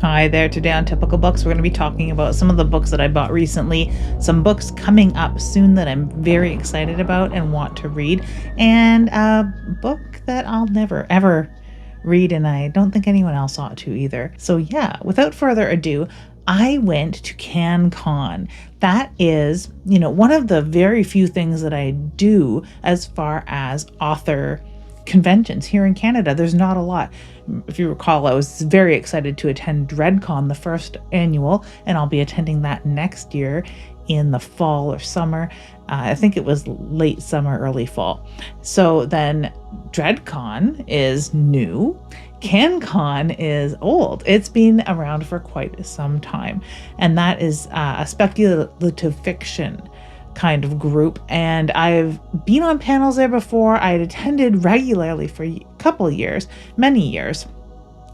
Hi there. Today on Typical Books, we're going to be talking about some of the books that I bought recently, some books coming up soon that I'm very excited about and want to read, and a book that I'll never, ever read, and I don't think anyone else ought to either. So yeah, without further ado, I went to CanCon. That is, one of the very few things that I do as far as author conventions here in Canada. There's not a lot. If you recall, I was very excited to attend DreadCon, the first annual, and I'll be attending that next year in the fall or summer. I think it was late summer, early fall. So then DreadCon is new. CanCon is old. It's been around for quite some time. And that is a speculative fiction kind of group, and I've been on panels there before. I had attended regularly for a couple of years, many years,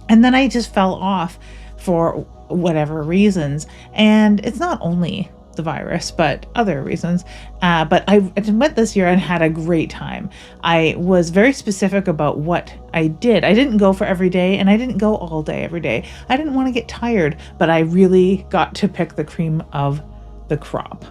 and then I just fell off for whatever reasons. And it's not only the virus, but other reasons. But I went this year and had a great time. I was very specific about what I did. I didn't go for every day, and I didn't go all day every day. I didn't want to get tired, but I really got to pick the cream of the crop.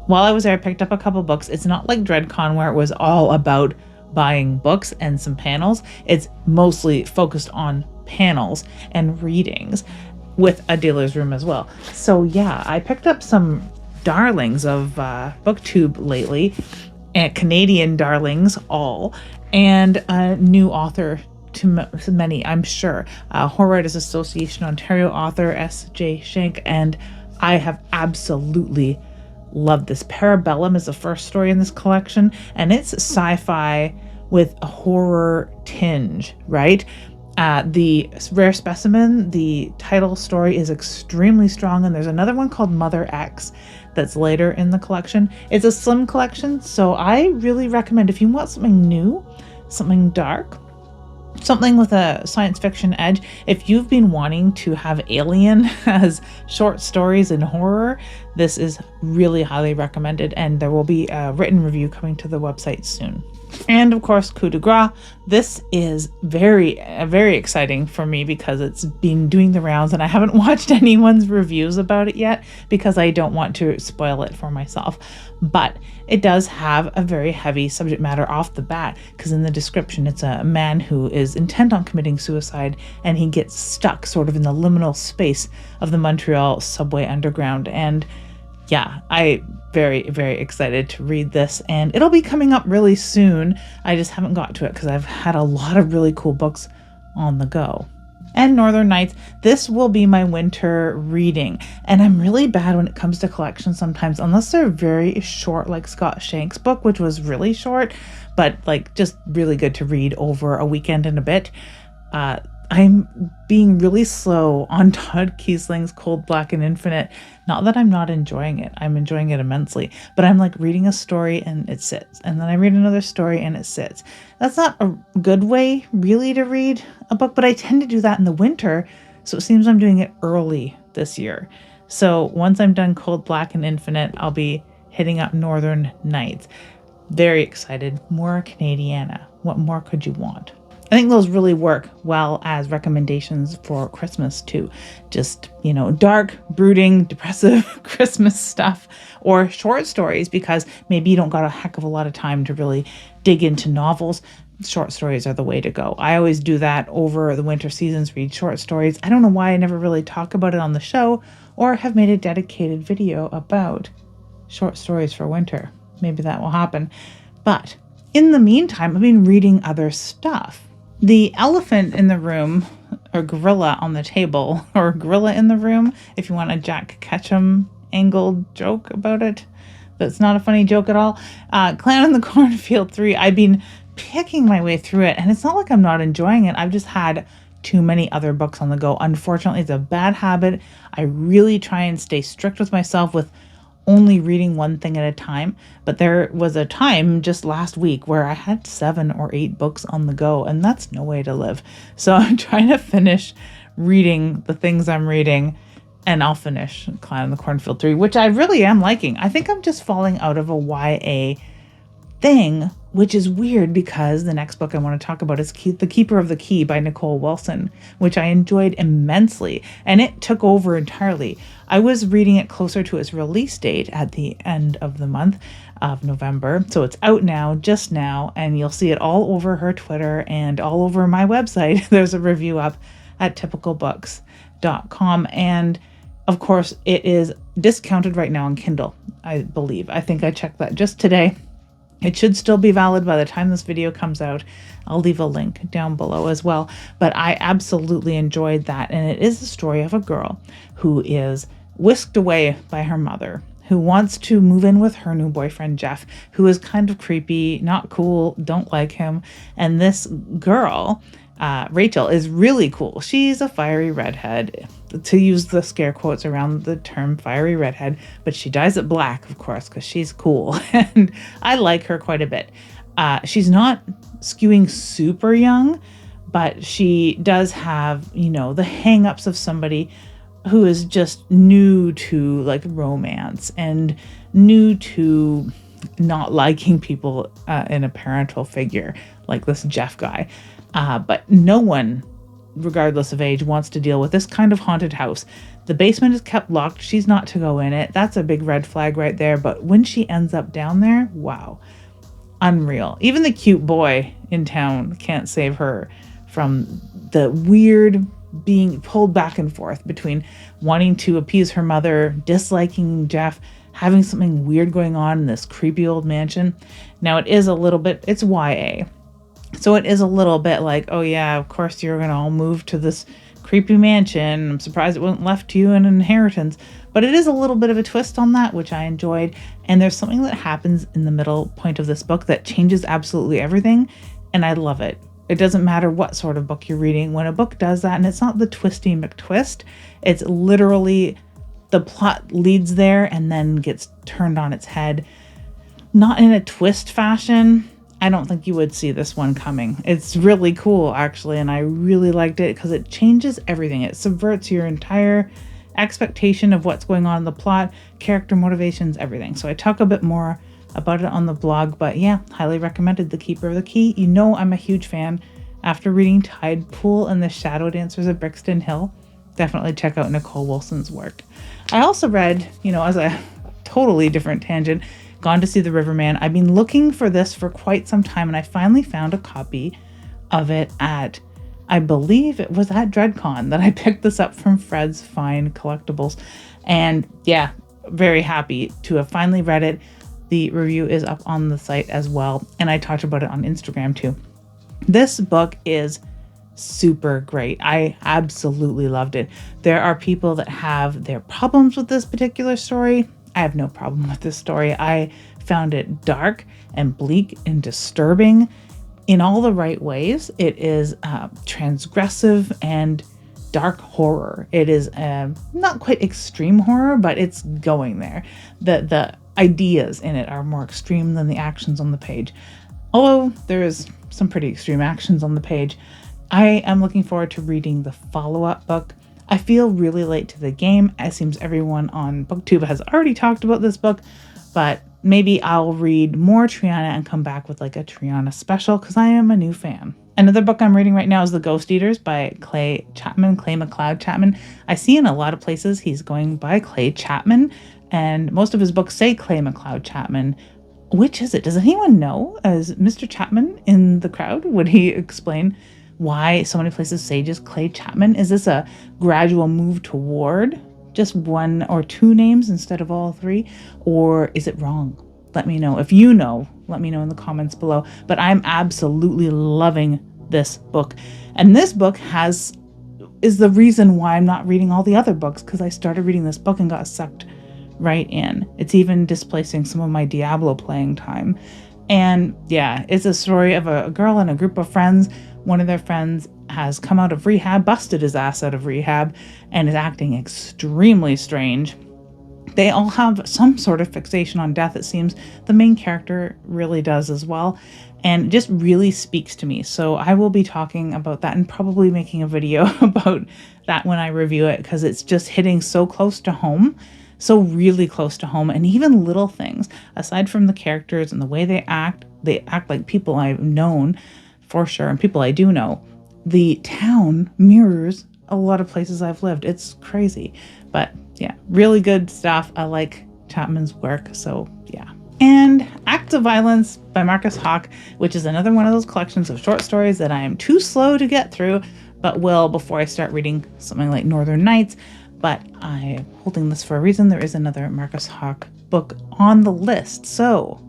While I was there, I picked up a couple books. It's not like DreadCon where it was all about buying books and some panels. It's mostly focused on panels and readings with a dealer's room as well. So yeah, I picked up some darlings of BookTube lately, and Canadian darlings all, and a new author to many, I'm sure. Horror Writers Association Ontario author S.J. Shank, and I have absolutely loved this. Parabellum is the first story in this collection, and it's sci-fi with a horror tinge, right? The Rare Specimen, the title story is extremely strong, and there's another one called Mother X that's later in the collection. It's a slim collection, so I really recommend if you want something new, something dark, something with a science fiction edge. If you've been wanting to have Alien as short stories in horror, this is really highly recommended, and there will be a written review coming to the website soon. And of course, Coup de Grace. This is very exciting for me because it's been doing the rounds, and I haven't watched anyone's reviews about it yet because I don't want to spoil it for myself. But it does have a very heavy subject matter off the bat, because in the description, it's a man who is intent on committing suicide, and he gets stuck sort of in the liminal space of the Montreal subway underground. And yeah, I'm very excited to read this, and it'll be coming up really soon. I just haven't got to it because I've had a lot of really cool books on the go. And Northern Nights, this will be my winter reading, and I'm really bad when it comes to collections sometimes, unless they're very short, like Scott Shank's book, which was really short, but like just really good to read over a weekend and a bit. I'm being really slow on Todd Keesling's Cold, Black, and Infinite. Not that I'm not enjoying it. I'm enjoying it immensely. But I'm like reading a story and it sits. And then I read another story and it sits. That's not a good way really to read a book, but I tend to do that in the winter. So it seems I'm doing it early this year. So once I'm done Cold, Black, and Infinite, I'll be hitting up Northern Nights. Very excited. More Canadiana. What more could you want? I think those really work well as recommendations for Christmas too. Just, dark, brooding, depressive Christmas stuff, or short stories, because maybe you don't got a heck of a lot of time to really dig into novels. Short stories are the way to go. I always do that over the winter seasons, read short stories. I don't know why I never really talk about it on the show or have made a dedicated video about short stories for winter. Maybe that will happen. But in the meantime, I've been reading other stuff. The elephant in the room, or gorilla on the table, or gorilla in the room, if you want a Jack Ketchum angled joke about it. That's not a funny joke at all. Clan in the Cornfield 3, I've been picking my way through it, and it's not like I'm not enjoying it. I've just had too many other books on the go. Unfortunately, it's a bad habit. I really try and stay strict with myself with only reading one thing at a time, but there was a time just last week where I had 7 or 8 books on the go, and that's no way to live. So I'm trying to finish reading the things I'm reading, and I'll finish Clan in the Cornfield 3, which I really am liking. I think I'm just falling out of a YA thing which is weird because the next book I want to talk about is The Keeper of the Key by Nicole Wilson, which I enjoyed immensely, and it took over entirely. I was reading it closer to its release date at the end of the month of November, so it's out now, just now, and you'll see it all over her Twitter and all over my website. There's a review up at typicalbooks.com, and of course it is discounted right now on Kindle, I believe. I think I checked that just today. It should still be valid by the time this video comes out. I'll leave a link down below as well. But I absolutely enjoyed that. And it is the story of a girl who is whisked away by her mother, who wants to move in with her new boyfriend, Jeff, who is kind of creepy, not cool, don't like him. And this girl, Rachel, is really cool. She's a fiery redhead, to use the scare quotes around the term fiery redhead, but she dyes it black, of course, because she's cool. And I like her quite a bit. She's not skewing super young, but she does have, the hang-ups of somebody who is just new to like romance and new to not liking people in a parental figure like this Jeff guy. But no one, regardless of age, wants to deal with this kind of haunted house. The basement is kept locked. She's not to go in it. That's a big red flag right there. But when she ends up down there, wow, unreal. Even the cute boy in town can't save her from the weird being pulled back and forth between wanting to appease her mother, disliking Jeff, having something weird going on in this creepy old mansion. Now it is a little bit, it's YA. So it is a little bit like, oh yeah, of course you're going to all move to this creepy mansion. I'm surprised it wasn't left to you in an inheritance. But it is a little bit of a twist on that, which I enjoyed. And there's something that happens in the middle point of this book that changes absolutely everything. And I love it. It doesn't matter what sort of book you're reading. When a book does that, and it's not the twisty McTwist, it's literally the plot leads there and then gets turned on its head. Not in a twist fashion. I don't think you would see this one coming. It's really cool, actually, and I really liked it because it changes everything. It subverts your entire expectation of what's going on in the plot, character motivations, everything. So I talk a bit more about it on the blog, but yeah, highly recommended The Keeper of the Key. You know I'm a huge fan. After reading Tide Pool and The Shadow Dancers of Brixton Hill, definitely check out Nicole Wilson's work. I also read, as a totally different tangent, Gone to See the Riverman. I've been looking for this for quite some time, and I finally found a copy of it at, I believe it was at DreadCon that I picked this up from Fred's Fine Collectibles. And yeah, very happy to have finally read it. The review is up on the site as well, and I talked about it on Instagram too. This book is super great. I absolutely loved it. There are people that have their problems with this particular story. I have no problem with this story. I found it dark and bleak and disturbing in all the right ways. It is transgressive and dark horror. It is not quite extreme horror, but it's going there. The ideas in it are more extreme than the actions on the page. Although there is some pretty extreme actions on the page. I am looking forward to reading the follow-up book. I feel really late to the game. It seems everyone on BookTube has already talked about this book, but maybe I'll read more Triana and come back with like a Triana special because I am a new fan. Another book I'm reading right now is The Ghost Eaters by Clay McLeod Chapman. I see in a lot of places he's going by Clay Chapman, and most of his books say Clay McLeod Chapman. Which is it? Does anyone know? Is Mr. Chapman in the crowd? Would he explain why so many places say just Clay Chapman? Is this a gradual move toward just one or two names instead of all three? Or is it wrong? Let me know. If you know, let me know in the comments below. But I'm absolutely loving this book. And this book is the reason why I'm not reading all the other books, because I started reading this book and got sucked right in. It's even displacing some of my Diablo playing time. And yeah, it's a story of a girl and a group of friends. One of their friends has come out of rehab, busted his ass out of rehab, and is acting extremely strange. They all have some sort of fixation on death, it seems. The main character really does as well, and it just really speaks to me. So I will be talking about that and probably making a video about that when I review it, because it's just hitting so close to home. So really close to home, and even little things, aside from the characters and the way they act, they act like people I've known for sure, and people I do know. The town mirrors a lot of places I've lived. It's crazy. But yeah, really good stuff. I like Chapman's work, so yeah. And Acts of Violence by Marcus Hawk, which is another one of those collections of short stories that I am too slow to get through, but will before I start reading something like Northern Nights. But I'm holding this for a reason. There is another Marcus Hawk book on the list. So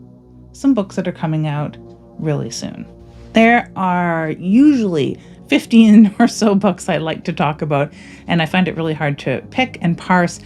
some books that are coming out really soon. There are usually 15 or so books I like to talk about, and I find it really hard to pick and parse.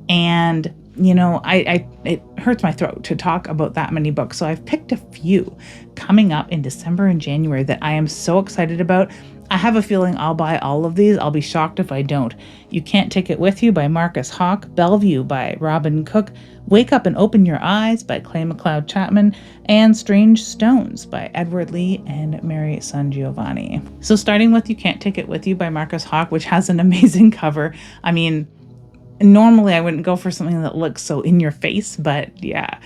And you know, it hurts my throat to talk about that many books. So I've picked a few coming up in December and January that I am so excited about. I have a feeling I'll buy all of these. I'll be shocked if I don't. You Can't Take It With You by Marcus Hawk, Bellevue by Robin Cook, Wake Up and Open Your Eyes by Clay McLeod Chapman, and Strange Stones by Edward Lee and Mary Sangiovanni. So starting with You Can't Take It With You by Marcus Hawk, which has an amazing cover. I mean, normally I wouldn't go for something that looks so in your face, but yeah,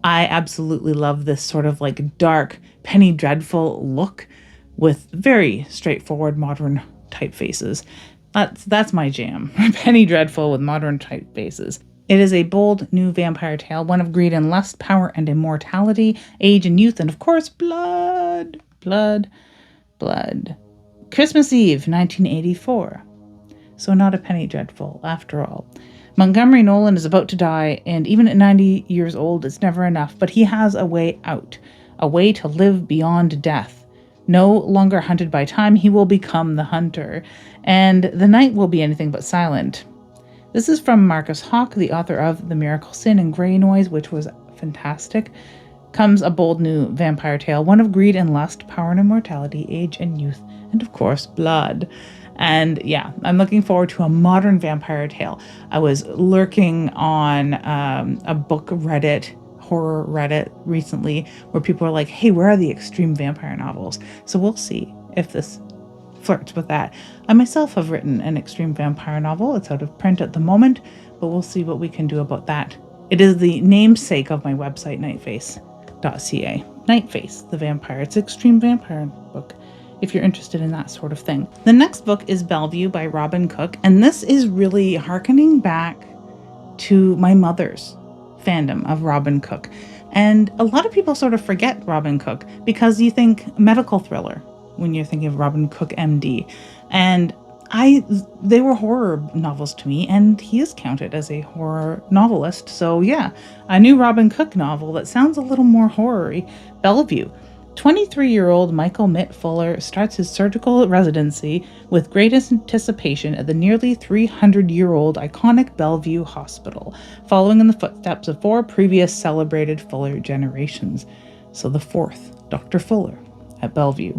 I absolutely love this sort of like dark Penny Dreadful look with very straightforward modern typefaces. That's my jam. Penny Dreadful with modern typefaces. It is a bold new vampire tale, one of greed and lust, power and immortality, age and youth, and of course, blood. Christmas Eve, 1984. So not a Penny Dreadful, after all. Montgomery Nolan is about to die, and even at 90 years old, it's never enough. But he has a way out, a way to live beyond death. No longer hunted by time, he will become the hunter, and the night will be anything but silent. This is from Marcus Hawk, the author of The Miracle Sin and Grey Noise, which was fantastic. Comes a bold new vampire tale, one of greed and lust, power and immortality, age and youth, and of course, blood. And yeah, I'm looking forward to a modern vampire tale. I was lurking on a book Reddit, horror Reddit recently, where people are like, hey, where are the extreme vampire novels? So we'll see if this flirts with that. I myself have written an extreme vampire novel. It's out of print at the moment, but we'll see what we can do about that. It is the namesake of my website, nightface.ca. Nightface, the vampire. It's an extreme vampire book, if you're interested in that sort of thing. The next book is Bellevue by Robin Cook, and this is really hearkening back to my mother's fandom of Robin Cook. And a lot of people sort of forget Robin Cook because you think medical thriller when you're thinking of Robin Cook, MD. And they were horror novels to me, and he is counted as a horror novelist. So yeah, a new Robin Cook novel that sounds a little more horror-y, Bellevue. 23-year-old Michael Mitt Fuller starts his surgical residency with great anticipation at the nearly 300-year-old iconic Bellevue Hospital, following in the footsteps of 4 previous celebrated Fuller generations. So the 4th, Dr. Fuller at Bellevue.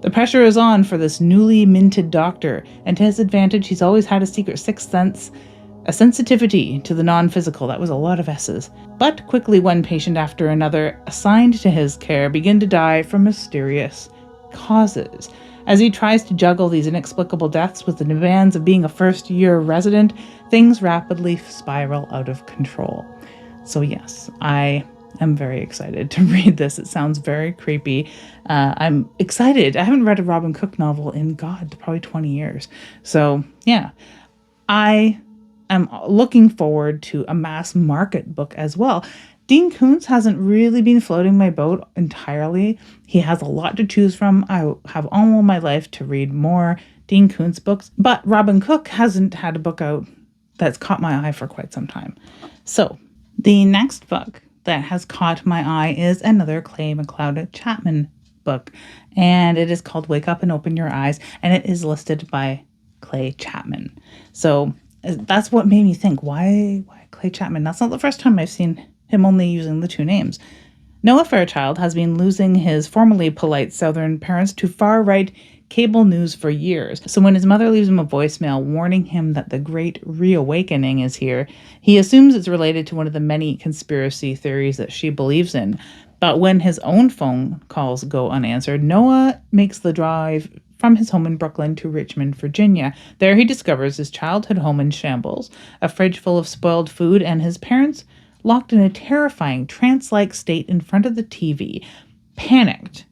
The pressure is on for this newly minted doctor, and to his advantage, he's always had a secret sixth sense, a sensitivity to the non-physical. That was a lot of S's. But quickly one patient after another assigned to his care begin to die from mysterious causes. As he tries to juggle these inexplicable deaths with the demands of being a first-year resident, things rapidly spiral out of control. So yes, I am very excited to read this. It sounds very creepy. I'm excited. I haven't read a Robin Cook novel in, probably 20 years. So yeah, I am looking forward to a mass market book as well. Dean Koontz hasn't really been floating my boat entirely. He has a lot to choose from. I have all my life to read more Dean Koontz books, but Robin Cook hasn't had a book out that's caught my eye for quite some time. So the next book that has caught my eye is another Clay McLeod Chapman book, and it is called Wake Up and Open Your Eyes, and it is listed by Clay Chapman. So that's what made me think, why Clay Chapman? That's not the first time I've seen him only using the 2 names. Noah Fairchild has been losing his formerly polite Southern parents to far-right cable news for years. So when his mother leaves him a voicemail warning him that the Great Reawakening is here, he assumes it's related to one of the many conspiracy theories that she believes in. But when his own phone calls go unanswered, Noah makes the drive from his home in Brooklyn to Richmond, Virginia. There he discovers his childhood home in shambles, a fridge full of spoiled food, and his parents locked in a terrifying trance-like state in front of the TV. Panicked,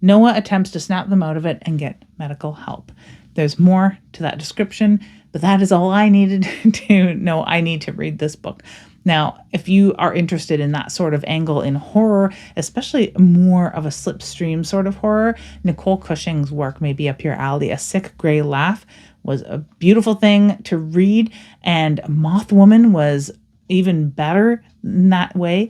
Noah attempts to snap them out of it and get medical help. There's more to that description, but that is all I needed to know. I need to read this book. Now, if you are interested in that sort of angle in horror, especially more of a slipstream sort of horror, Nicole Cushing's work may be up your alley. A Sick Grey Laugh was a beautiful thing to read, and Mothwoman was even better in that way,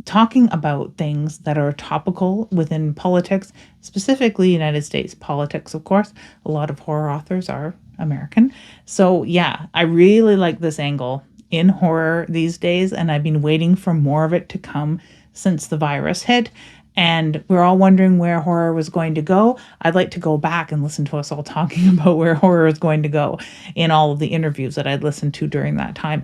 talking about things that are topical within politics, specifically United States politics, of course. A lot of horror authors are American. So yeah, I really like this angle in horror these days, and I've been waiting for more of it to come since the virus hit. And we're all wondering where horror was going to go. I'd like to go back and listen to us all talking about where horror is going to go in all of the interviews that I'd listened to during that time,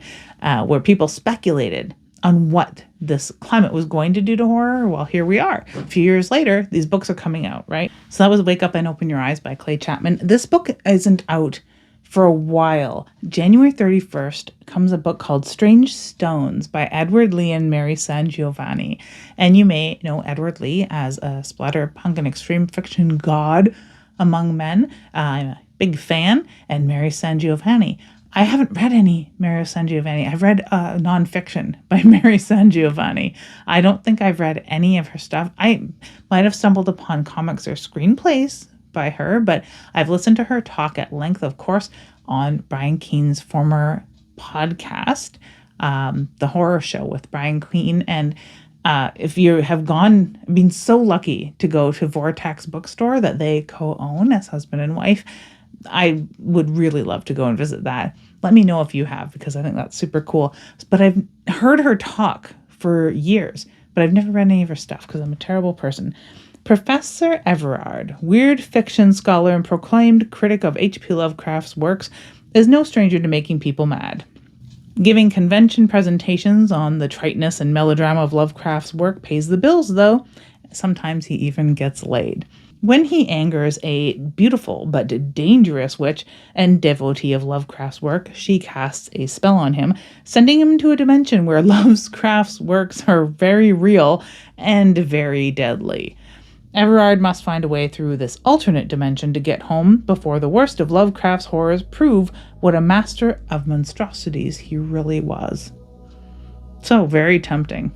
where people speculated on what this climate was going to do to horror. Well, here we are. A few years later, these books are coming out, right? So that was Wake Up and Open Your Eyes by Clay Chapman. This book isn't out for a while. January 31st comes a book called Strange Stones by Edward Lee and Mary Sangiovanni. And you may know Edward Lee as a splatterpunk and extreme fiction god among men. I'm a big fan. And Mary Sangiovanni. I haven't read any Mary Sangiovanni. I've read nonfiction by Mary Sangiovanni. I don't think I've read any of her stuff. I might have stumbled upon comics or screenplays by her, but I've listened to her talk at length, of course, on Brian Keene's former podcast, The Horror Show with Brian Keene. And if you have been so lucky to go to Vortex Bookstore that they co-own as husband and wife, I would really love to go and visit that. Let me know if you have, because I think that's super cool. But I've heard her talk for years, but I've never read any of her stuff because I'm a terrible person. Professor Everard, weird fiction scholar and proclaimed critic of H.P. Lovecraft's works, is no stranger to making people mad. Giving convention presentations on the triteness and melodrama of Lovecraft's work pays the bills, though. Sometimes he even gets laid. When he angers a beautiful but dangerous witch and devotee of Lovecraft's work, she casts a spell on him, sending him to a dimension where Lovecraft's works are very real and very deadly. Everard must find a way through this alternate dimension to get home before the worst of Lovecraft's horrors prove what a master of monstrosities he really was. So very tempting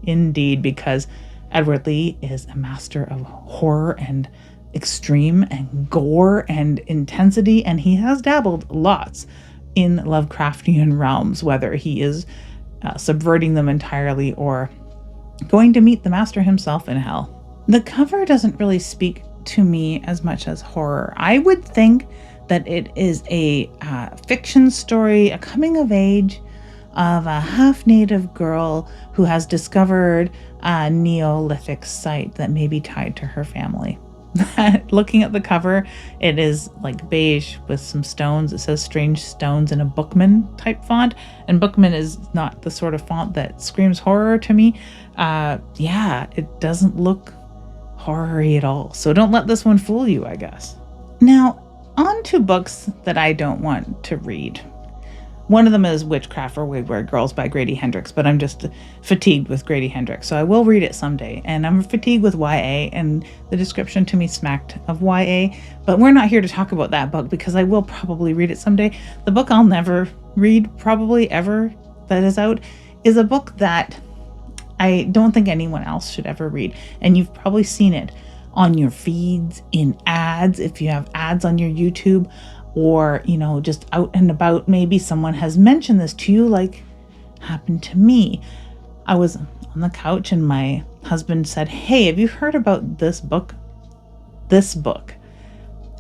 indeed, because Edward Lee is a master of horror and extreme and gore and intensity, and he has dabbled lots in Lovecraftian realms, whether he is subverting them entirely or going to meet the master himself in hell. The cover doesn't really speak to me as much as horror. I would think that it is a fiction story, a coming of age of a half-native girl who has discovered a Neolithic site that may be tied to her family. Looking at the cover, it is like beige with some stones. It says Strange Stones in a Bookman type font, and Bookman is not the sort of font that screams horror to me. It doesn't look horror-y at all. So don't let this one fool you, I guess. Now, on to books that I don't want to read. One of them is Witchcraft for Wayward Girls by Grady Hendrix, but I'm just fatigued with Grady Hendrix, so I will read it someday. And I'm fatigued with YA, and the description to me smacked of YA, but we're not here to talk about that book because I will probably read it someday. The book I'll never read, probably ever, that is out, is a book that I don't think anyone else should ever read. And you've probably seen it on your feeds, in ads, if you have ads on your YouTube, or, just out and about. Maybe someone has mentioned this to you, like happened to me. I was on the couch and my husband said, "Hey, have you heard about this book? This book."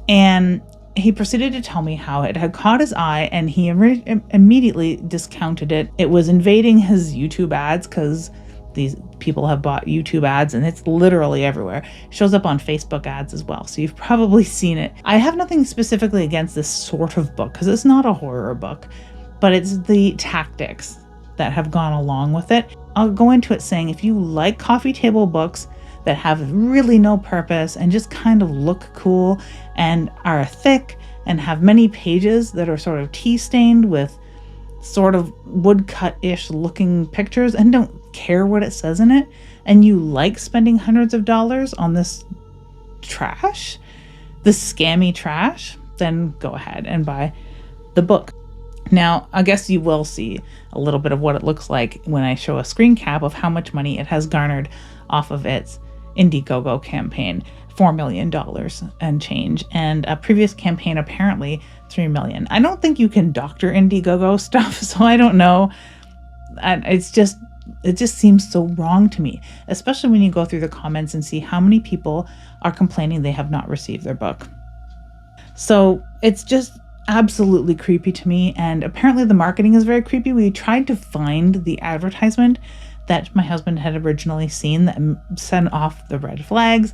And he proceeded to tell me how it had caught his eye, and he immediately discounted it. It was invading his YouTube ads because these people have bought YouTube ads, and it's literally everywhere. It shows up on Facebook ads as well, so you've probably seen it. I have nothing specifically against this sort of book because it's not a horror book, but it's the tactics that have gone along with it. I'll go into it saying if you like coffee table books that have really no purpose and just kind of look cool and are thick and have many pages that are sort of tea stained with sort of woodcut-ish looking pictures and don't care what it says in it, and you like spending hundreds of dollars on this trash, this scammy trash, then go ahead and buy the book. Now, I guess you will see a little bit of what it looks like when I show a screen cap of how much money it has garnered off of its Indiegogo campaign. $4 million and change, and a previous campaign apparently $3 million. I don't think you can doctor Indiegogo stuff, so I don't know. And it just seems so wrong to me, especially when you go through the comments and see how many people are complaining they have not received their book. So it's just absolutely creepy to me, and apparently the marketing is very creepy. We tried to find the advertisement that my husband had originally seen that sent off the red flags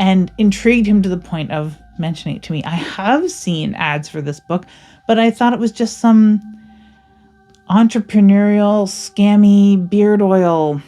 and intrigued him to the point of mentioning it to me. I have seen ads for this book, but I thought it was just some entrepreneurial, scammy beard oil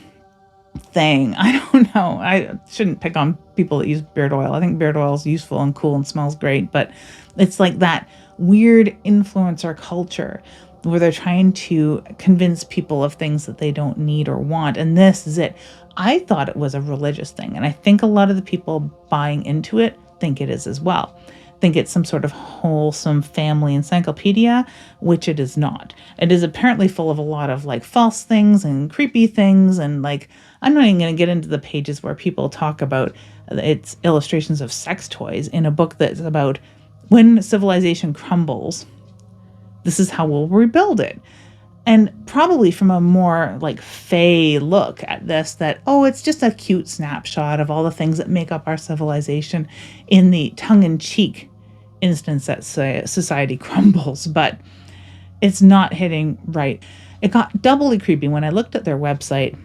thing. I don't know. I shouldn't pick on people that use beard oil. I think beard oil is useful and cool and smells great, but it's like that weird influencer culture where they're trying to convince people of things that they don't need or want. And this is it. I thought it was a religious thing, and I think a lot of the people buying into it think it is as well. Think it's some sort of wholesome family encyclopedia, which it is not. It is apparently full of a lot of like false things and creepy things, and like I'm not even going to get into the pages where people talk about its illustrations of sex toys in a book that's about when civilization crumbles, this is how we'll rebuild it. And probably from a more like fey look at this, that, oh, it's just a cute snapshot of all the things that make up our civilization in the tongue-in-cheek instance that society crumbles, but it's not hitting right. It got doubly creepy when I looked at their website,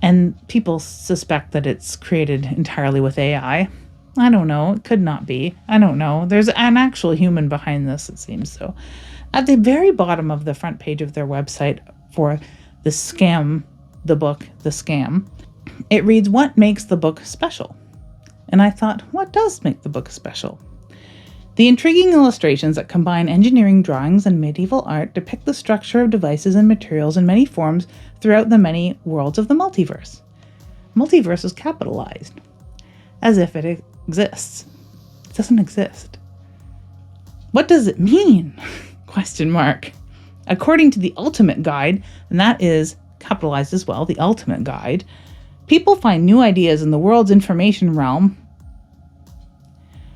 and people suspect that it's created entirely with AI. I don't know. It could not be. I don't know. There's an actual human behind this, it seems so. At the very bottom of the front page of their website for the scam, the book, The Scam, it reads, "What makes the book special?" And I thought, what does make the book special? The intriguing illustrations that combine engineering drawings and medieval art depict the structure of devices and materials in many forms throughout the many worlds of the multiverse. Multiverse is capitalized, as if it exists. It doesn't exist. What does it mean? Question mark. According to the Ultimate Guide, and that is capitalized as well, the Ultimate Guide, people find new ideas in the world's information realm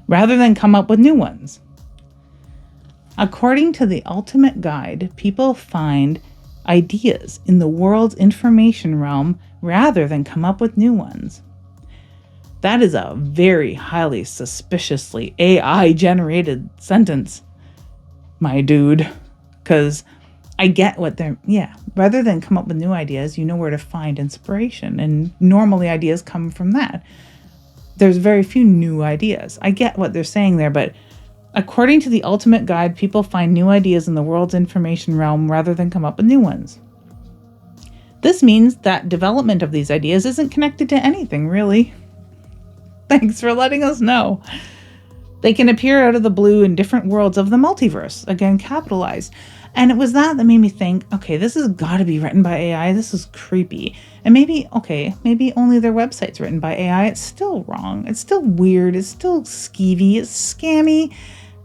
rather than come up with new ones. According to the Ultimate Guide, people find ideas in the world's information realm rather than come up with new ones. That is a very highly suspiciously AI-generated sentence, my dude, because I get what they're, rather than come up with new ideas, you know where to find inspiration, and normally ideas come from that. There's very few new ideas. I get what they're saying there, but according to the Ultimate Guide, people find new ideas in the world's information realm rather than come up with new ones. This means that development of these ideas isn't connected to anything, really. Thanks for letting us know. They can appear out of the blue in different worlds of the multiverse, again capitalized. And it was that made me think, okay, this has got to be written by AI. This is creepy. And maybe only their website's written by AI. It's still wrong. It's still weird. It's still skeevy. It's scammy.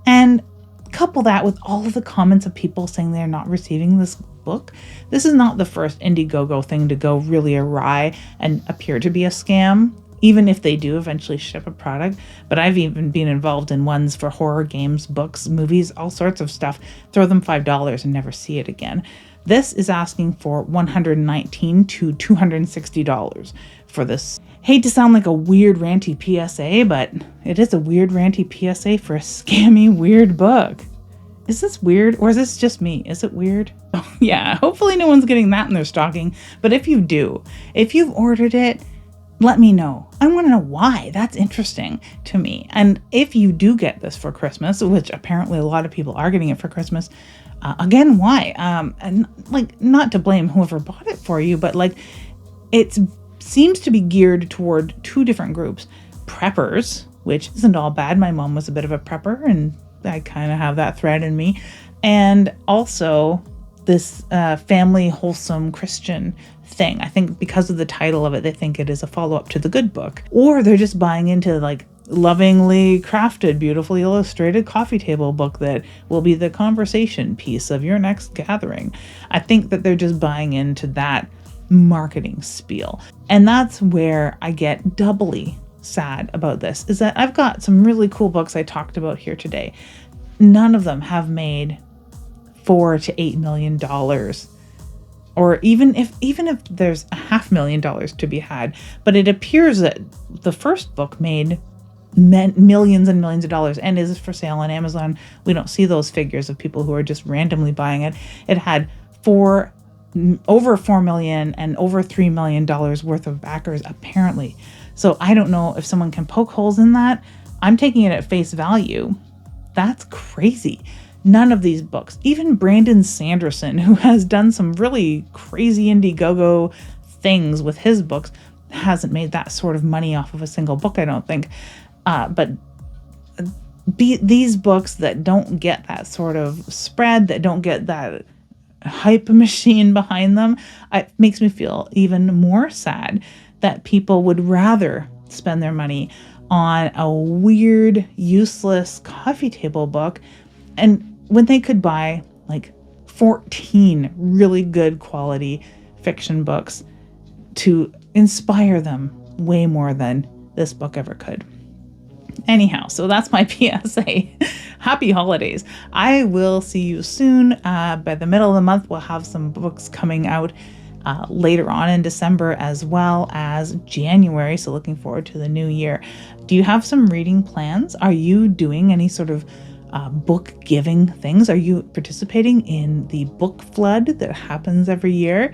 And couple that with all of the comments of people saying they're not receiving this book. This is not the first Indiegogo thing to go really awry and appear to be a scam, even if they do eventually ship a product. But I've even been involved in ones for horror games, books, movies, all sorts of stuff. Throw them $5 and never see it again. This is asking for $119 to $260 for this. Hate to sound like a weird ranty PSA, but it is a weird ranty PSA for a scammy weird book. Is this weird, or is this just me? Is it weird? Oh, yeah, hopefully no one's getting that in their stocking. But if you do, if you've ordered it, let me know. I want to know why. That's interesting to me. And if you do get this for Christmas, which apparently a lot of people are getting it for Christmas, again, why? And like, not to blame whoever bought it for you, but like, it seems to be geared toward two different groups. Preppers, which isn't all bad. My mom was a bit of a prepper, and I kind of have that thread in me. And also this family wholesome Christian thing. I think because of the title of it, they think it is a follow-up to The Good Book. Or they're just buying into like lovingly crafted, beautifully illustrated coffee table book that will be the conversation piece of your next gathering. I think that they're just buying into that marketing spiel. And that's where I get doubly sad about this, is that I've got some really cool books I talked about here today. None of them have made $4 to $8 million, or even if there's $500,000 to be had. But it appears that the first book made millions and millions of dollars and is for sale on Amazon. We don't see those figures of people who are just randomly buying it. It had over $4 million and over $3 million worth of backers, apparently. So I don't know if someone can poke holes in that. I'm taking it at face value. That's crazy. None of these books, even Brandon Sanderson, who has done some really crazy Indiegogo things with his books, hasn't made that sort of money off of a single book, I don't think. But these books that don't get that sort of spread, that don't get that hype machine behind them, it makes me feel even more sad that people would rather spend their money on a weird, useless coffee table book, and when they could buy like 14 really good quality fiction books to inspire them way more than this book ever could. Anyhow, so that's my PSA. Happy holidays. I will see you soon. By the middle of the month, we'll have some books coming out later on in December as well as January. So looking forward to the new year. Do you have some reading plans? Are you doing any sort of book giving things? Are you participating in the book flood that happens every year?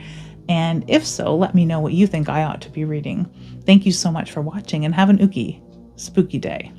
And if so, let me know what you think I ought to be reading. Thank you so much for watching, and have an ookie spooky day.